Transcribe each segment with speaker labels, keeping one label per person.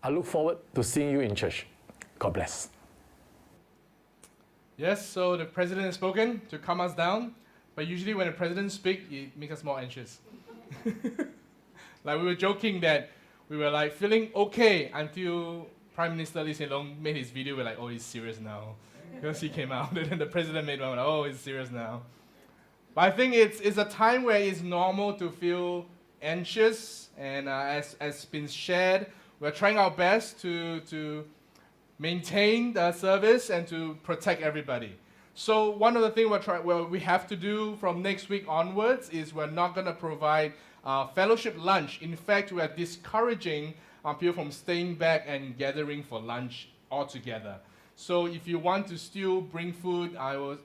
Speaker 1: I look forward to seeing you in church. God bless.
Speaker 2: Yes, so the president has spoken to calm us down, but usually when the president speaks, it makes us more anxious. Like we were joking that we were like feeling okay until Prime Minister Lee Hsien Loong made his video. We're like, oh, he's serious now. Because he came out, and then the president made one, like, oh, he's serious now. But I think it's a time where it's normal to feel anxious, and as been shared, we're trying our best to maintain the service and to protect everybody. So one of the things we have to do from next week onwards is we're not going to provide fellowship lunch. In fact, we are discouraging people from staying back and gathering for lunch altogether. So if you want to still bring food, I will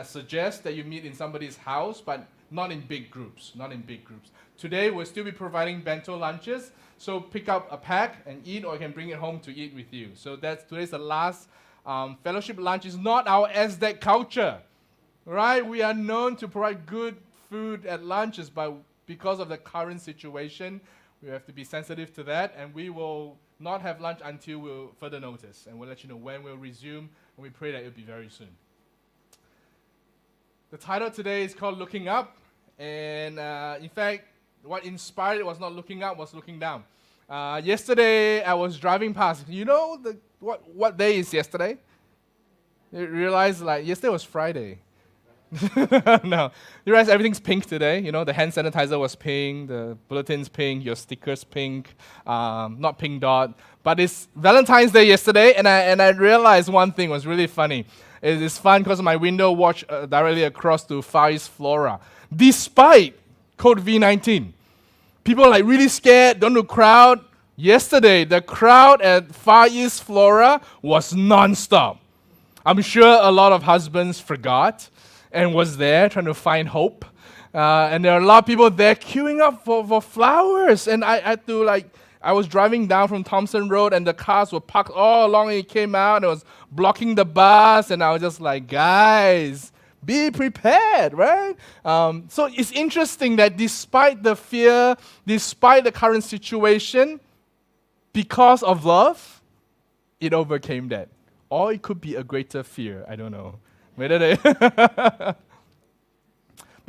Speaker 2: suggest that you meet in somebody's house, but not in big groups, not in big groups. Today, we'll still be providing bento lunches, so pick up a pack and eat, or you can bring it home to eat with you. So today's the last fellowship lunch. Is not our SDACC culture, right? We are known to provide good food at lunches, but because of the current situation, we have to be sensitive to that, and we will not have lunch until we'll further notice, and we'll let you know when we'll resume, and we pray that it'll be very soon. The title today is called Looking Up, and in fact, what inspired it was not looking up, was looking down. Yesterday, I was driving past. You know what day is yesterday? You realize, like, yesterday was Friday. No. You realize everything's pink today. You know, the hand sanitizer was pink, the bulletin's pink, your sticker's pink, not pink dot. But it's Valentine's Day yesterday, and I realized one thing was really funny. It is fun because my window watched directly across to Far East Flora. Despite COVID-19, people are like really scared, don't do crowd. Yesterday, the crowd at Far East Flora was non-stop. I'm sure a lot of husbands forgot and was there trying to find hope. And there are a lot of people there queuing up for flowers. And I had to I was driving down from Thompson Road and the cars were parked all along, and it came out and it was blocking the bus, and I was just like, guys, be prepared, right? So it's interesting that despite the fear, despite the current situation, because of love, it overcame that. Or it could be a greater fear, I don't know. But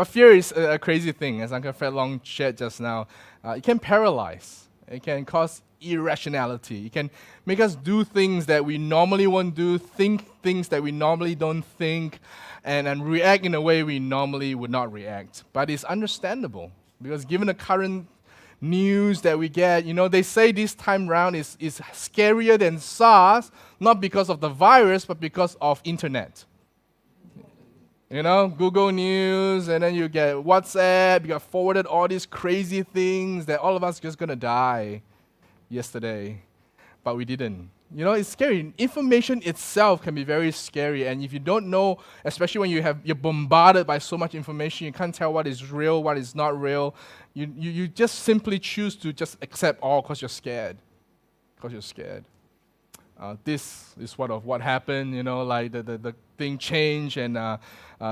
Speaker 2: fear is a crazy thing, as Uncle Fred Long shared just now. It can paralyze. It can cause irrationality. It can make us do things that we normally won't do, think things that we normally don't think, and react in a way we normally would not react. But it's understandable, because given the current news that we get, you know, they say this time round is scarier than SARS, not because of the virus, but because of internet. You know, Google News, and then you get WhatsApp, you got forwarded all these crazy things that all of us just gonna die yesterday, but we didn't. You know, it's scary. Information itself can be very scary, and if you don't know, especially when you're bombarded by so much information, you can't tell what is real, what is not real. You just simply choose to just accept all because you're scared. Because you're scared. This is what happened. You know, like the thing changed and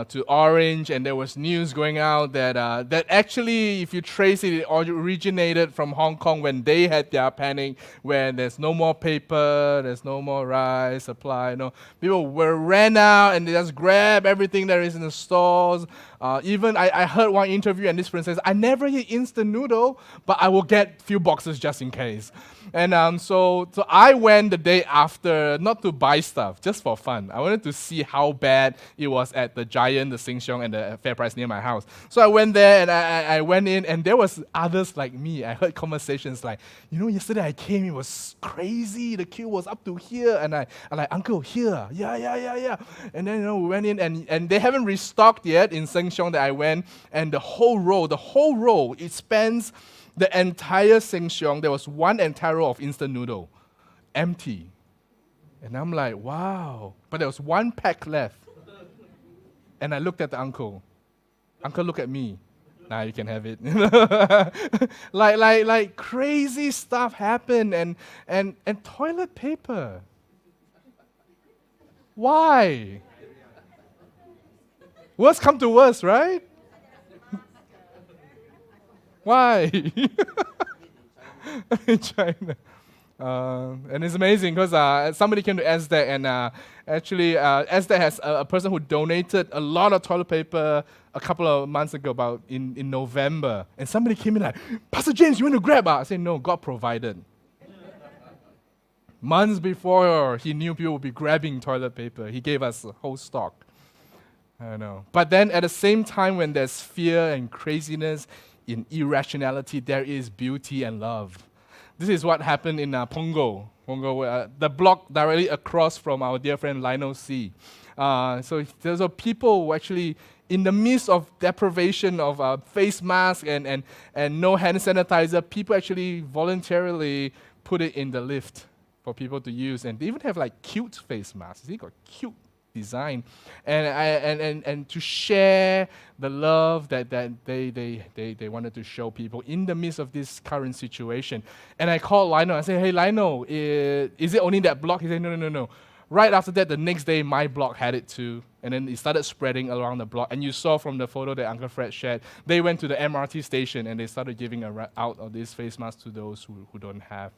Speaker 2: to orange, and there was news going out that actually, if you trace it, it originated from Hong Kong when they had their panic, when there's no more paper, there's no more rice supply. You know, people ran out and they just grab everything that is in the stores. Even I heard one interview, and this person says, "I never eat instant noodle, but I will get few boxes just in case." And so I went the day after, not to buy stuff, just for fun. I wanted to see how bad it was at the Giant, the Sheng Siong, and the FairPrice near my house. So I went there, and I went in, and there was others like me. I heard conversations like, you know, yesterday I came, it was crazy. The queue was up to here, and I'm like, "Uncle, here, yeah." And then, you know, we went in, and they haven't restocked yet in Sheng Siong that I went, and the whole row, it spans the entire Sheng Siong. There was one entire row of instant noodle, empty. And I'm like, wow. But there was one pack left. And I looked at the uncle. Uncle, look at me. Nah, you can have it. like crazy stuff happened, and toilet paper. Why? Worst come to worst, right? Why? In China. And it's amazing because somebody came to SDACC and actually SDACC has a person who donated a lot of toilet paper a couple of months ago, about in November. And somebody came in like, Pastor James, you want to grab? I said, no, God provided. Months before he knew people would be grabbing toilet paper, he gave us a whole stock. I don't know. But then at the same time, when there's fear and craziness, in irrationality, there is beauty and love. This is what happened in Pongo, the block directly across from our dear friend Lionel C. So there's people who actually, in the midst of deprivation of face mask and no hand sanitizer, people actually voluntarily put it in the lift for people to use. And they even have like cute face masks. They got cute design, and to share the love that they wanted to show people in the midst of this current situation. And I called Lionel. I said, hey, Lionel, is it only that block? He said, no. Right after that, the next day, my block had it too. And then it started spreading around the block. And you saw from the photo that Uncle Fred shared, they went to the MRT station and they started giving out of these face masks to those who don't have.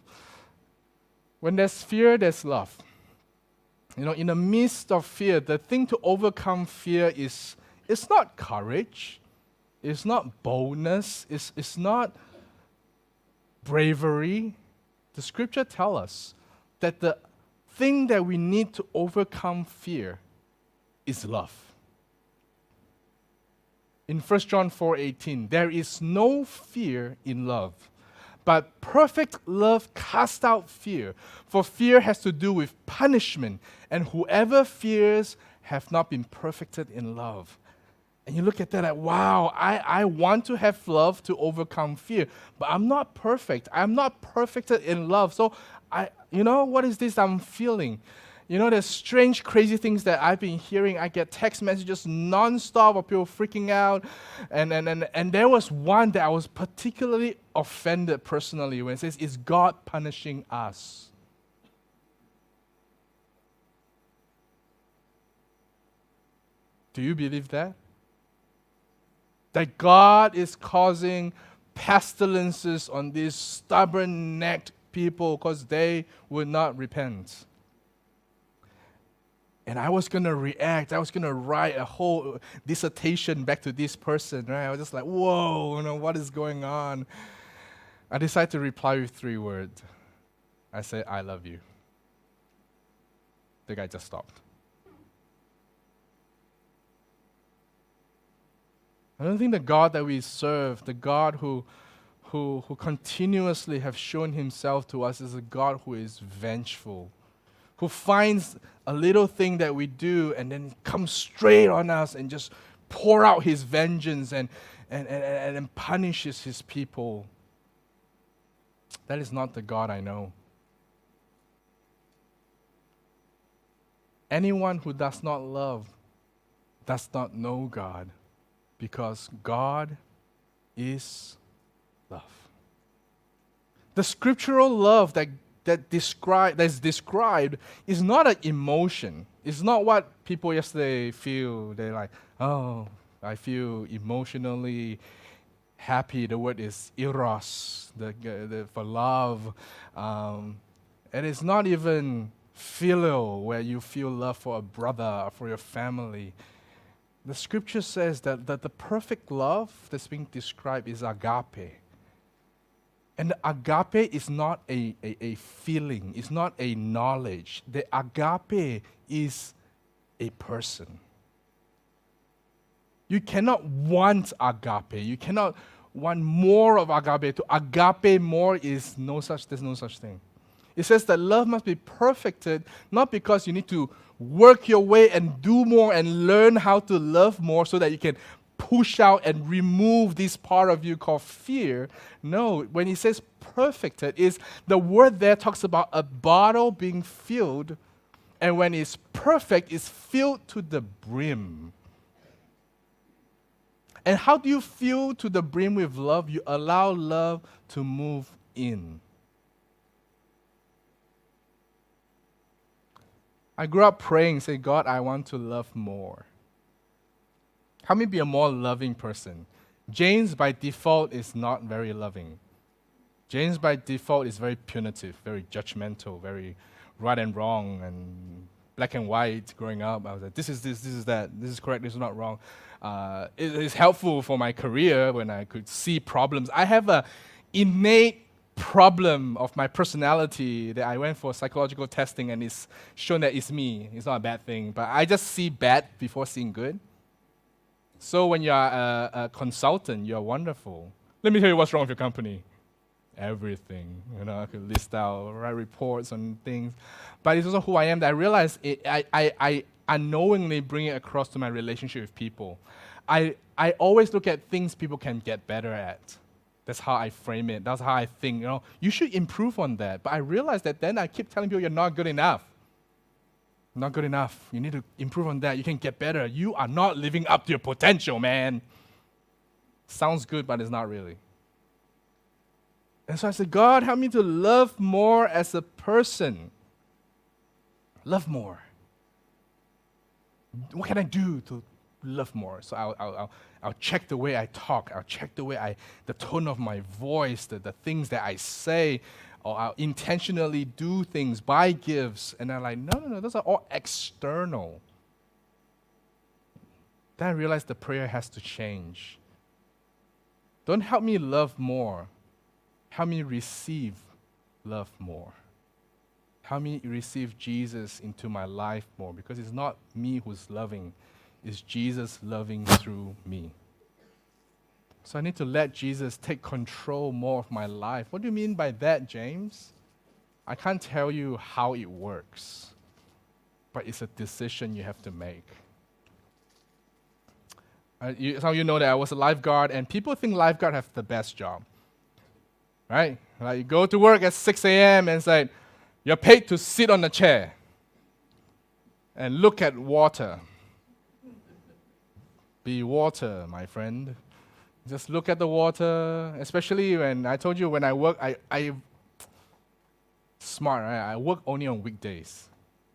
Speaker 2: When there's fear, there's love. You know, in the midst of fear, the thing to overcome fear is, it's not courage, it's not boldness, it's not bravery. The scripture tells us that the thing that we need to overcome fear is love. In 1 John 4:18, there is no fear in love, but perfect love casts out fear, for fear has to do with punishment, and whoever fears have not been perfected in love. And you look at that like, wow, I want to have love to overcome fear, but I'm not perfect. I'm not perfected in love. So what is this I'm feeling? You know, there's strange, crazy things that I've been hearing. I get text messages nonstop of people freaking out. And there was one that I was particularly offended personally when it says, is God punishing us? Do you believe that? That God is causing pestilences on these stubborn-necked people because they would not repent. And I was going to react. I was going to write a whole dissertation back to this person, right? I was just like, whoa, what is going on? I decided to reply with 3 words. I said, I love you. The guy just stopped. I don't think the God that we serve, the God who continuously have shown himself to us, is a God who is vengeful, who finds a little thing that we do and then comes straight on us and just pour out his vengeance and punishes his people. That is not the God I know. Anyone who does not love does not know God, because God is love. The scriptural love that's described is not an emotion. It's not what people yesterday feel. They're like, oh, I feel emotionally happy. The word is eros, for love. And it's not even filial, where you feel love for a brother or for your family. The scripture says that the perfect love that's being described is agape. And the agape is not a feeling, it's not a knowledge. The agape is a person. You cannot want agape. You cannot want more of agape. To agape more there's no such thing. It says that love must be perfected, not because you need to work your way and do more and learn how to love more so that you can push out and remove this part of you called fear. No, when he says perfected, is the word there talks about a bottle being filled, and when it's perfect, it's filled to the brim. And how do you fill to the brim with love? You allow love to move in. I grew up praying, say, God, I want to love more. Help me be a more loving person. James, by default, is not very loving. James by default is very punitive, very judgmental, very right and wrong and black and white growing up. I was like, this is this is that, this is correct, this is not wrong. It is helpful for my career when I could see problems. I have a innate problem of my personality that I went for psychological testing and it's shown that it's me. It's not a bad thing, but I just see bad before seeing good. So when you're a consultant, you're wonderful. Let me tell you what's wrong with your company. Everything. I could list out, write reports on things. But it's also who I am that I realize I unknowingly bring it across to my relationship with people. I always look at things people can get better at. That's how I frame it. That's how I think, you should improve on that. But I realize that then I keep telling people you're not good enough. Not good enough. You need to improve on that. You can get better. You are not living up to your potential, man. Sounds good, but it's not really. And so I said, God, help me to love more as a person. Love more. What can I do to love more? So I'll check the way I talk. I'll check the tone of my voice, the things that I say, or I'll intentionally do things, buy gifts. And I'm like, no, those are all external. Then I realized the prayer has to change. Don't help me love more. Help me receive love more. Help me receive Jesus into my life more, because it's not me who's loving, it's Jesus loving through me. So I need to let Jesus take control more of my life. What do you mean by that, James? I can't tell you how it works, but it's a decision you have to make. Some of you know that I was a lifeguard, and people think lifeguard have the best job. Right? Like you go to work at 6 a.m. and it's like, you're paid to sit on a chair and look at water. Be water, my friend. Just look at the water, especially when I told you when I work, I smart, right? I work only on weekdays.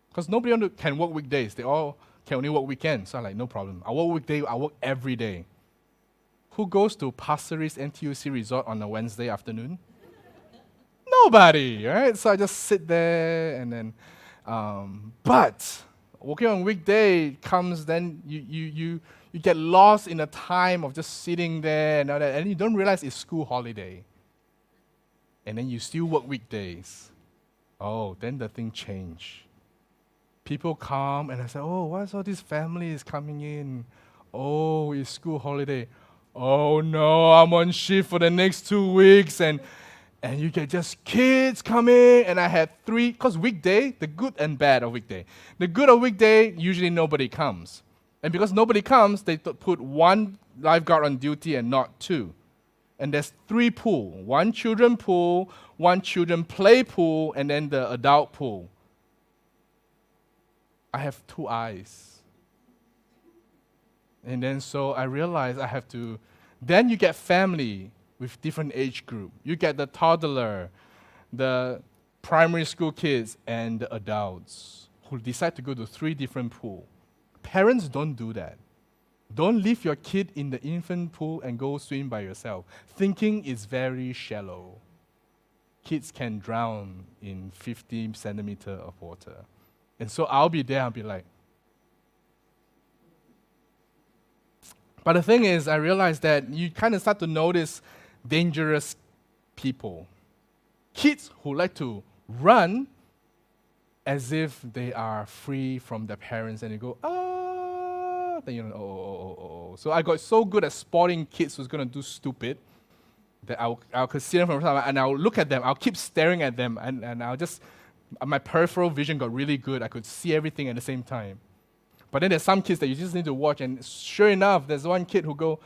Speaker 2: Because nobody can work weekdays. They all can only work weekends. So I'm like, no problem. I work weekday, I work every day. Who goes to Pasir Ris NTUC Resort on a Wednesday afternoon? Nobody, right? So I just sit there and then, but working on weekday comes, then you get lost in the time of just sitting there and all that, and you don't realize it's school holiday. And then you still work weekdays. Oh, then the thing changed. People come and I say, oh, what's all these families coming in? Oh, it's school holiday. Oh no, I'm on shift for the next 2 weeks, and you get just kids coming, and I had 3, because weekday, the good and bad of weekday. The good of weekday, usually nobody comes. And because nobody comes, they put 1 lifeguard on duty and not 2. And there's 3 pools, 1 children pool, 1 children play pool, and then the adult pool. I have 2 eyes. And then so I realized I have to, then you get family with different age group. You get the toddler, the primary school kids, and the adults who decide to go to 3 different pools. Parents don't do that. Don't leave your kid in the infant pool and go swim by yourself. Thinking is very shallow. Kids can drown in 50 centimeters of water. And so I'll be there, I'll be like, but the thing is, I realized that you kind of start to notice dangerous people. Kids who like to run as if they are free from their parents, and you go, ah, then you know, oh. So I got so good at spotting kids who's going to do stupid that I'll could see them from afar, and I'll look at them, I'll keep staring at them, and I'll just, my peripheral vision got really good. I could see everything at the same time. But then there's some kids that you just need to watch, and sure enough, there's one kid who go,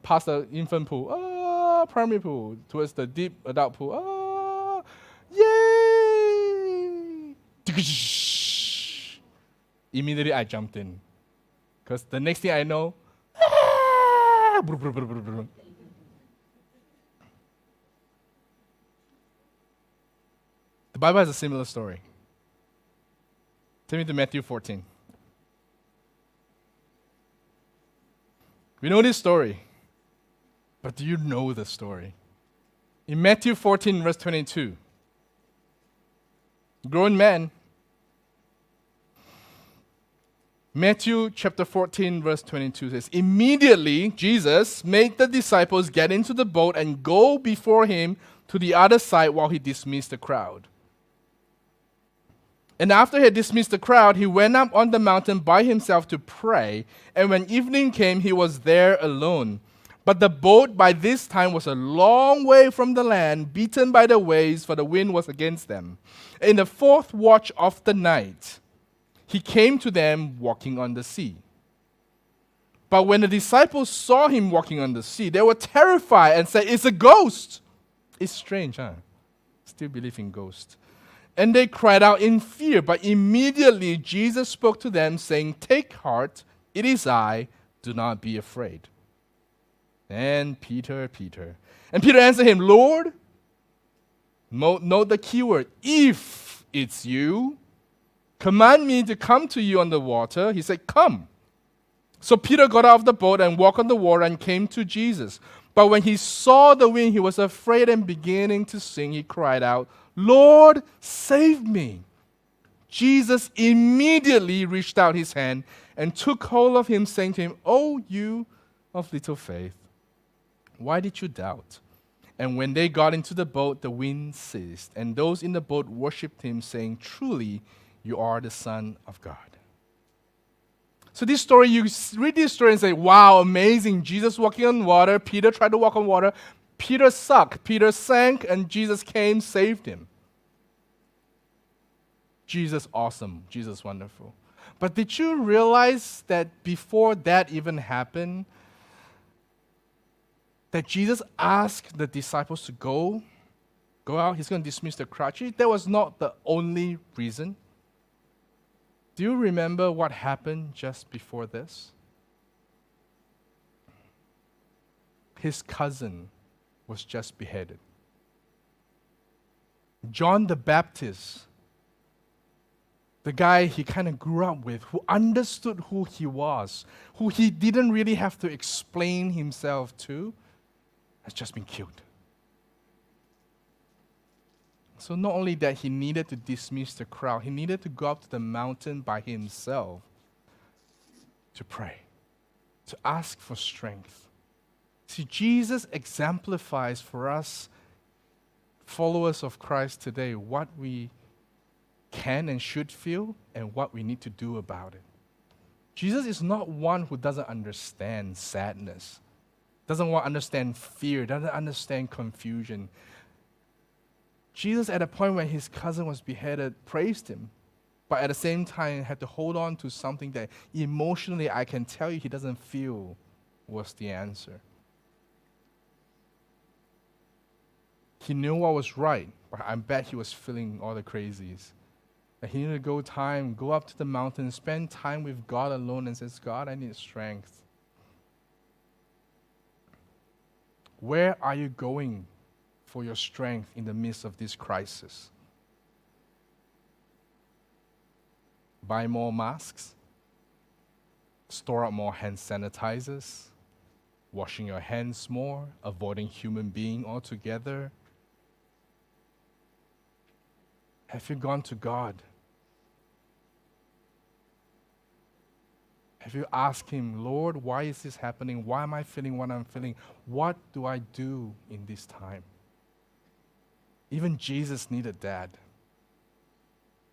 Speaker 2: past the infant pool, primary pool, towards the deep adult pool, yay! Immediately I jumped in. Because the next thing I know, the Bible has a similar story. Take me to Matthew 14. We know this story. But do you know the story? In Matthew 14, verse 22, grown man, Matthew chapter 14, verse 22 says, immediately Jesus made the disciples get into the boat and go before him to the other side while he dismissed the crowd. And after he had dismissed the crowd, he went up on the mountain by himself to pray. And when evening came, he was there alone. But the boat by this time was a long way from the land, beaten by the waves, for the wind was against them. In the fourth watch of the night, he came to them walking on the sea. But when the disciples saw him walking on the sea, they were terrified and said, "It's a ghost." It's strange, huh? Still believe in ghosts. And they cried out in fear. But immediately Jesus spoke to them, saying, "Take heart, it is I, do not be afraid." And Peter. And Peter answered him, "Lord," note the key word, "if it's you, command me to come to you on the water." He said, "Come." So Peter got out of the boat and walked on the water and came to Jesus. But when he saw the wind, he was afraid, and beginning to sink, he cried out, "Lord, save me." Jesus immediately reached out his hand and took hold of him, saying to him, "Oh, you of little faith, why did you doubt?" And when they got into the boat, the wind ceased, and those in the boat worshipped him, saying, "Truly, you are the Son of God." So this story, you read this story and say, wow, amazing. Jesus walking on water. Peter tried to walk on water. Peter sucked. Peter sank, and Jesus came, saved him. Jesus awesome. Jesus wonderful. But did you realize that before that even happened, that Jesus asked the disciples to go out? He's going to dismiss the crowd. That was not the only reason. Do you remember what happened just before this? His cousin was just beheaded. John the Baptist, the guy he kind of grew up with, who understood who he was, who he didn't really have to explain himself to, has just been killed. So not only that, he needed to dismiss the crowd, he needed to go up to the mountain by himself to pray, to ask for strength. See, Jesus exemplifies for us, followers of Christ today, what we can and should feel and what we need to do about it. Jesus is not one who doesn't understand sadness, doesn't understand fear, doesn't understand confusion. Jesus, at a point when his cousin was beheaded, praised him, but at the same time had to hold on to something that emotionally I can tell you he doesn't feel was the answer. He knew what was right, but I bet he was feeling all the crazies. That he needed to go up to the mountain, spend time with God alone, and says, "God, I need strength." Where are you going for your strength in the midst of this crisis? Buy more masks? Store up more hand sanitizers? Washing your hands more? Avoiding human being altogether? Have you gone to God? Have you asked him, "Lord, why is this happening? Why am I feeling what I'm feeling? What do I do in this time?" Even Jesus needed that.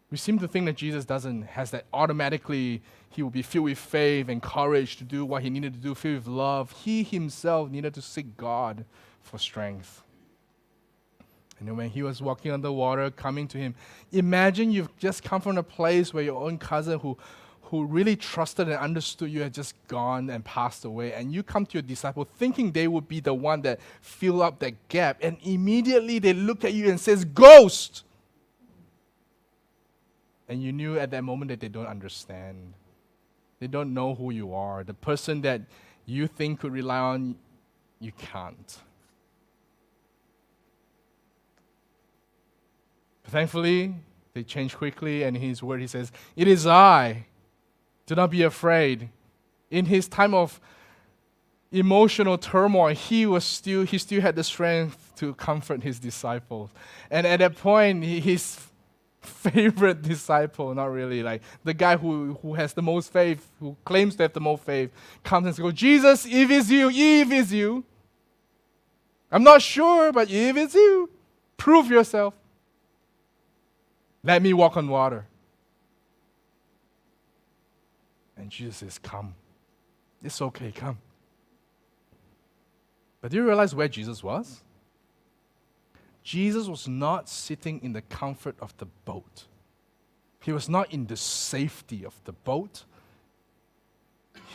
Speaker 2: We seem to think that Jesus has that automatically. He will be filled with faith and courage to do what he needed to do, filled with love. He himself needed to seek God for strength. And then when he was walking on the water, coming to him, imagine you've just come from a place where your own cousin who really trusted and understood you had just gone and passed away, and you come to your disciple thinking they would be the one that fill up that gap, and immediately they look at you and says, "Ghost!" And you knew at that moment that they don't understand. They don't know who you are. The person that you think could rely on, you can't. But thankfully, they change quickly, and in his word he says, "It is I. Do not be afraid." In his time of emotional turmoil, he still had the strength to comfort his disciples. And at that point, his favorite disciple, not really, like the guy who has the most faith, who claims to have the most faith, comes and goes, Jesus, if it's you, I'm not sure, but if it's you, prove yourself. Let me walk on water. And Jesus says, come. It's okay, come. But do you realize where Jesus was? Jesus was not sitting in the comfort of the boat. He was not in the safety of the boat.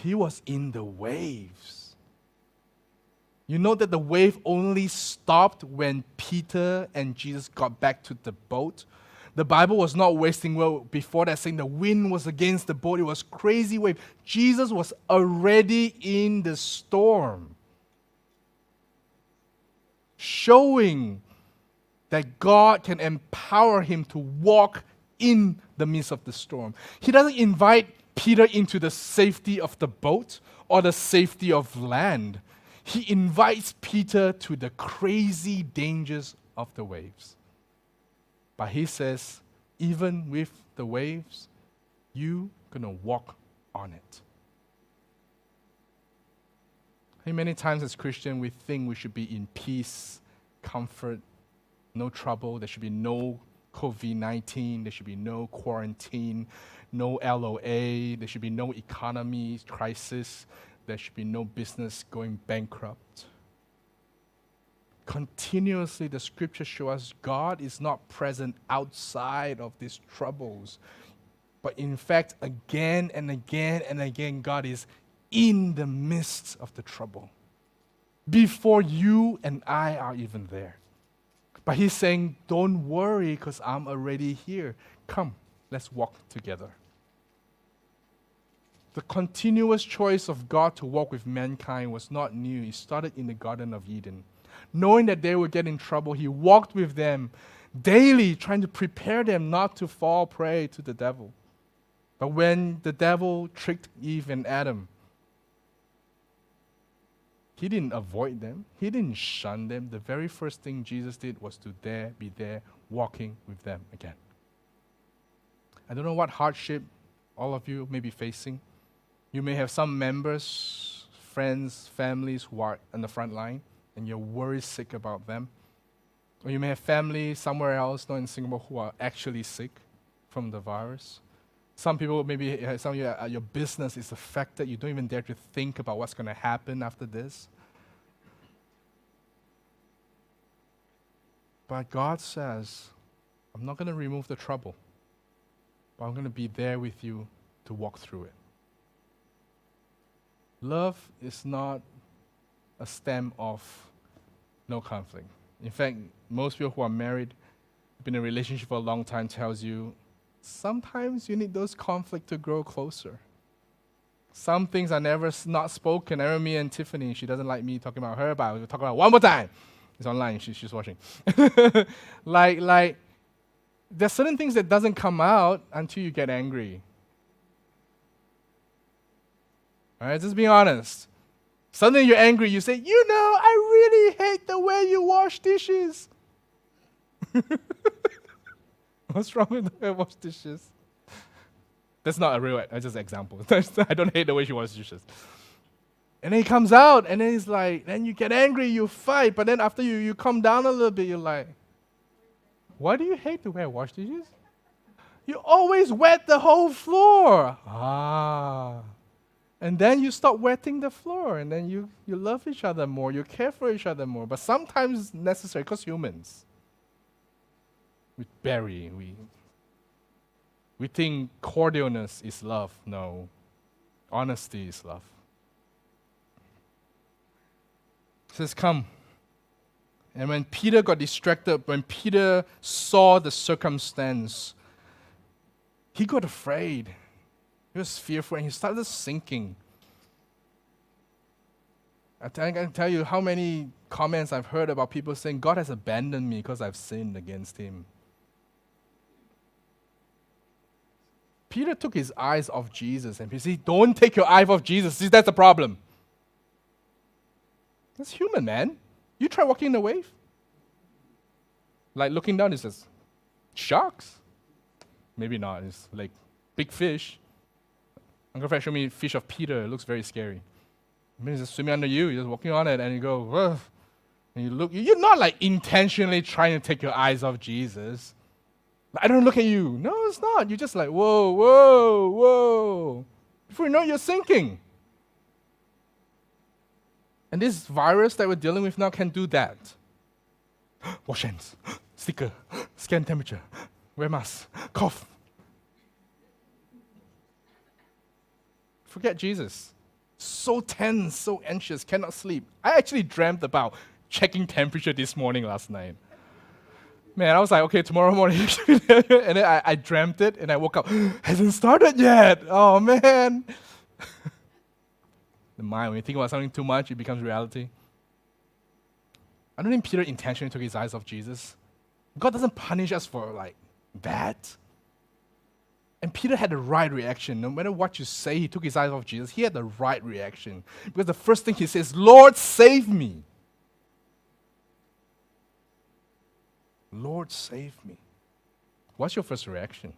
Speaker 2: He was in the waves. You know that the wave only stopped when Peter and Jesus got back to the boat. The Bible was not wasting well before that, saying the wind was against the boat. It was crazy wave. Jesus was already in the storm, showing that God can empower him to walk in the midst of the storm. He doesn't invite Peter into the safety of the boat or the safety of land. He invites Peter to the crazy dangers of the waves. But he says, even with the waves, you're going to walk on it. How many times as Christians we think we should be in peace, comfort, no trouble, there should be no COVID-19, there should be no quarantine, no LOA, there should be no economy crisis, there should be no business going bankrupt. Continuously, the scriptures show us God is not present outside of these troubles. But in fact, again and again and again, God is in the midst of the trouble before you and I are even there. But he's saying, don't worry because I'm already here. Come, let's walk together. The continuous choice of God to walk with mankind was not new. It started in the Garden of Eden. Knowing that they would get in trouble, he walked with them daily, trying to prepare them not to fall prey to the devil. But when the devil tricked Eve and Adam, he didn't avoid them. He didn't shun them. The very first thing Jesus did was to be there, walking with them again. I don't know what hardship all of you may be facing. You may have some members, friends, families who are on the front line, and you're worried sick about them. Or you may have family somewhere else, not in Singapore, who are actually sick from the virus. Some people, maybe some of you, your business is affected. You don't even dare to think about what's going to happen after this. But God says, I'm not going to remove the trouble, but I'm going to be there with you to walk through it. Love is not a stem of no conflict. In fact, most people who are married, been in a relationship for a long time, tells you sometimes you need those conflicts to grow closer. Some things are not spoken. I remember me and Tiffany, she doesn't like me talking about her, but I will talk about it one more time. It's online, she's watching. like, there's certain things that doesn't come out until you get angry. All right, just being honest. Suddenly you're angry, you say, I really hate the way you wash dishes. What's wrong with the way I wash dishes? That's not a real, that's just an example. I don't hate the way she washes dishes. And then it comes out, and then it's like, then you get angry, you fight, but then after you calm down a little bit, you're like, why do you hate the way I wash dishes? You always wet the whole floor. And then you stop wetting the floor, and then you love each other more, you care for each other more. But sometimes it's necessary, because humans, we bury, we think cordialness is love. No, honesty is love. It says, come. And when Peter got distracted, when Peter saw the circumstance, he got afraid. He was fearful, and he started sinking. I can tell you how many comments I've heard about people saying, God has abandoned me because I've sinned against him. Peter took his eyes off Jesus, and he said, don't take your eye off Jesus. See, that's the problem. That's human, man. You try walking in the wave. Like looking down, it says, sharks? Maybe not. It's like big fish. Uncle Fred showed me a fish of Peter. It looks very scary. I mean, it's just swimming under you. You're just walking on it, and you go, whoa. And you look. You're not like intentionally trying to take your eyes off Jesus. Like, I don't look at you. No, it's not. You're just like, whoa, whoa, whoa. Before you know it, you're sinking. And this virus that we're dealing with now can do that. Wash hands, sticker, scan temperature, wear mask, cough. Forget Jesus. So tense, so anxious, cannot sleep. I actually dreamt about checking temperature this morning last night. Man, I was like, okay, tomorrow morning. And then I dreamt it, and I woke up. Hasn't started yet. Oh, man. The mind, when you think about something too much, it becomes reality. I don't think Peter intentionally took his eyes off Jesus. God doesn't punish us for like that. And Peter had the right reaction. No matter what you say, he took his eyes off Jesus. He had the right reaction. Because the first thing he says, Lord, save me. Lord, save me. What's your first reaction?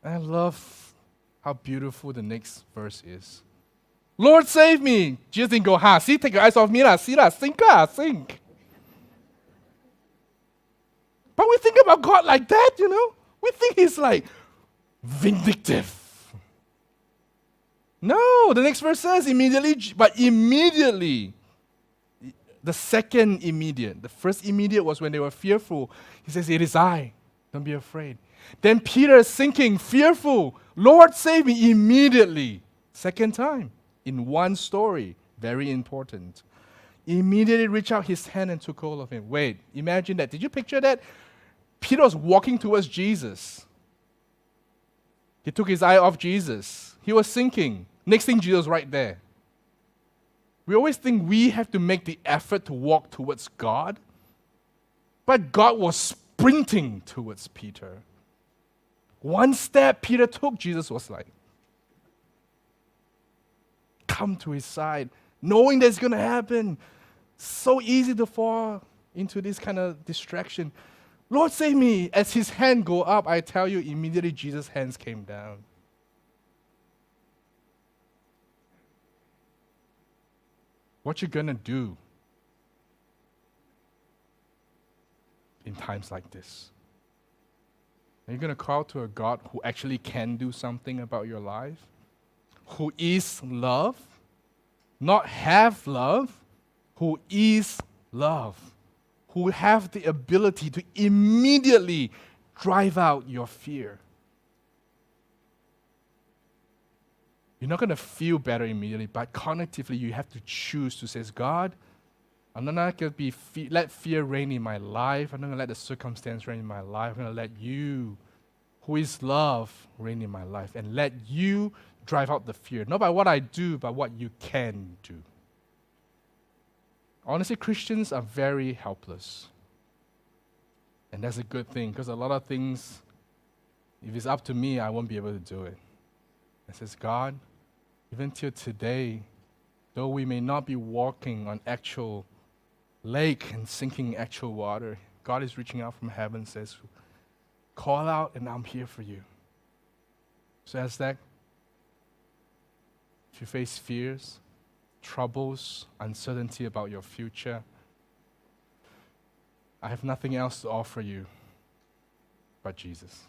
Speaker 2: And I love how beautiful the next verse is. Lord, save me. Jesus didn't go, see, take your eyes off me, see that, sink. But we think about God like that, you know? We think he's like vindictive. No, the next verse says immediately, the second immediate. The first immediate was when they were fearful. He says, it is I. Don't be afraid. Then Peter is sinking, fearful. Lord, save me immediately. Second time. In one story. Very important. Immediately reached out his hand and took hold of him. Wait, imagine that. Did you picture that? Peter was walking towards Jesus. He took his eye off Jesus. He was sinking. Next thing, Jesus was right there. We always think we have to make the effort to walk towards God. But God was sprinting towards Peter. One step Peter took, Jesus was like, come to his side, knowing that's going to happen. So easy to fall into this kind of distraction. Lord, save me. As his hand go up, I tell you, immediately Jesus' hands came down. What you gonna do in times like this? Are you gonna call to a God who actually can do something about your life? Who is love? Not have love, who is love. Who have the ability to immediately drive out your fear. You're not going to feel better immediately, but cognitively you have to choose to say, God, I'm not going to let fear reign in my life. I'm not going to let the circumstance reign in my life. I'm going to let you, who is love, reign in my life. And let you drive out the fear. Not by what I do, but what you can do. Honestly, Christians are very helpless. And that's a good thing, because a lot of things, if it's up to me, I won't be able to do it. It says, God, even till today, though we may not be walking on actual lake and sinking actual water, God is reaching out from heaven and says, call out and I'm here for you. So SDACC, if you face fears, troubles, uncertainty about your future, I have nothing else to offer you but Jesus.